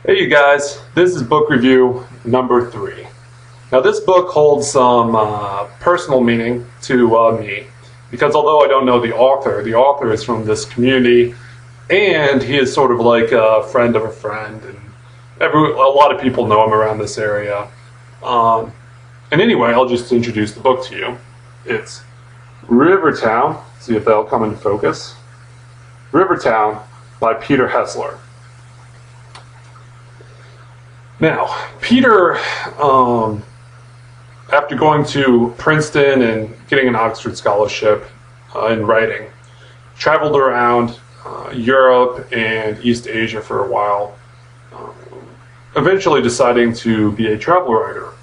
Hey you guys, this is book review number 3. Now this book holds some personal meaning to me because although I don't know the author is from this community and he is sort of like a friend of a friend and a lot of people know him around this area. And anyway, I'll just introduce the book to you. It's Rivertown, see if that'll come into focus. Rivertown by Peter Hessler. Now, Peter, after going to Princeton and getting an Oxford scholarship in writing, traveled around Europe and East Asia for a while, eventually deciding to be a travel writer.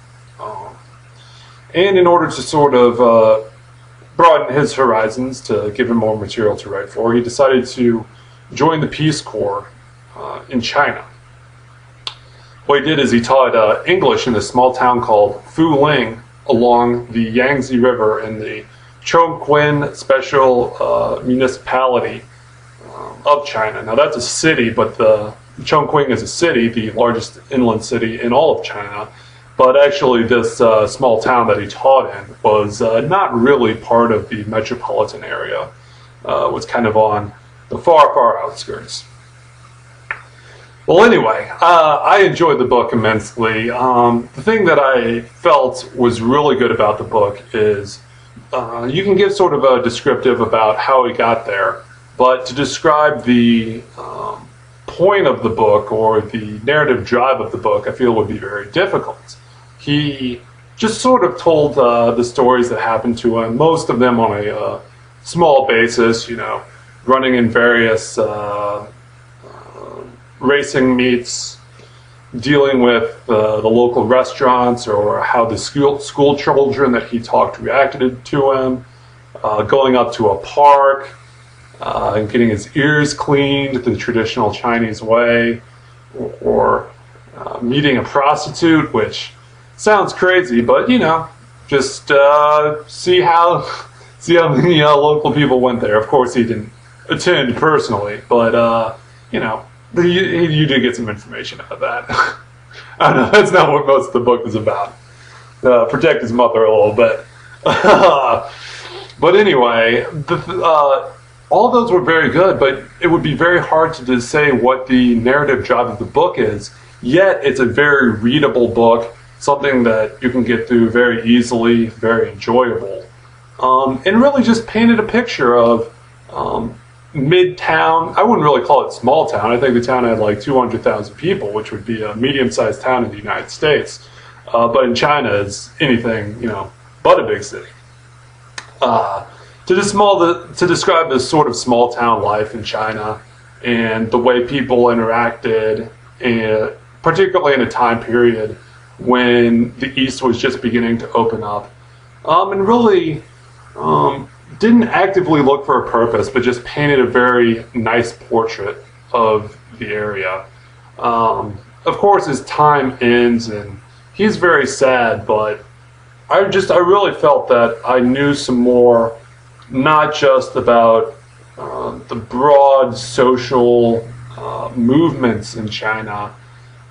And in order to sort of broaden his horizons to give him more material to write for, he decided to join the Peace Corps in China. What he did is he taught English in a small town called Fuling along the Yangtze River in the Chongqing Special Municipality of China. Now that's a city, but the Chongqing is a city, the largest inland city in all of China. But actually this small town that he taught in was not really part of the metropolitan area. It was kind of on the far, far outskirts. Well, anyway, I enjoyed the book immensely. The thing that I felt was really good about the book is you can give sort of a descriptive about how he got there, but to describe the point of the book or the narrative drive of the book, I feel would be very difficult. He just sort of told the stories that happened to him, most of them on a small basis, you know, running in various racing meets, dealing with the local restaurants or how the school children that he talked reacted to him, going up to a park and getting his ears cleaned the traditional Chinese way, or meeting a prostitute, which sounds crazy, but you know, just see how the local people went there. Of course, he didn't attend personally, but you know, you did get some information out of that. I don't know, that's not what most of the book is about. Protect his mother a little bit. But anyway, all those were very good, but it would be very hard to say what the narrative drive of the book is, yet it's a very readable book, something that you can get through very easily, very enjoyable. And really just painted a picture of mid-town. I wouldn't really call it small town. I think the town had like 200,000 people, which would be a medium-sized town in the United States. But in China, it's anything, you know, but a big city. To describe this sort of small town life in China and the way people interacted, and particularly in a time period when the East was just beginning to open up, and really didn't actively look for a purpose, but just painted a very nice portrait of the area. Of course, his time ends, and he's very sad, but I really felt that I knew some more, not just about the broad social movements in China,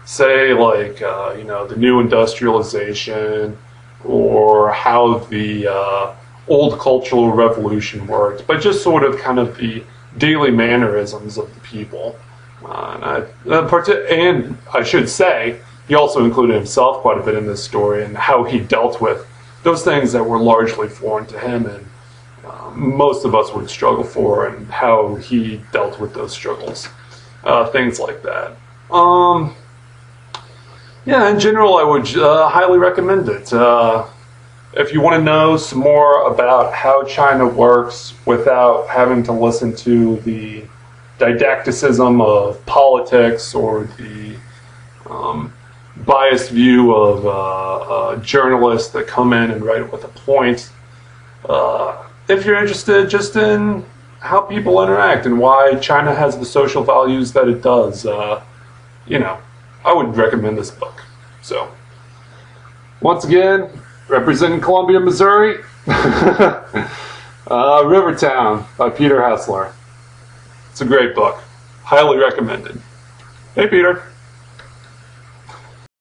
say like you know, the new industrialization or how the old cultural revolution worked, but just sort of kind of the daily mannerisms of the people. And I should say, he also included himself quite a bit in this story and how he dealt with those things that were largely foreign to him and most of us would struggle for, and how he dealt with those struggles. Things like that. Yeah, in general, I would highly recommend it. If you want to know some more about how China works without having to listen to the didacticism of politics or the biased view of journalists that come in and write with a point, if you're interested just in how people interact and why China has the social values that it does, you know, I would recommend this book. So, once again, representing Columbia, Missouri, Rivertown by Peter Hessler. It's a great book. Highly recommended. Hey, Peter.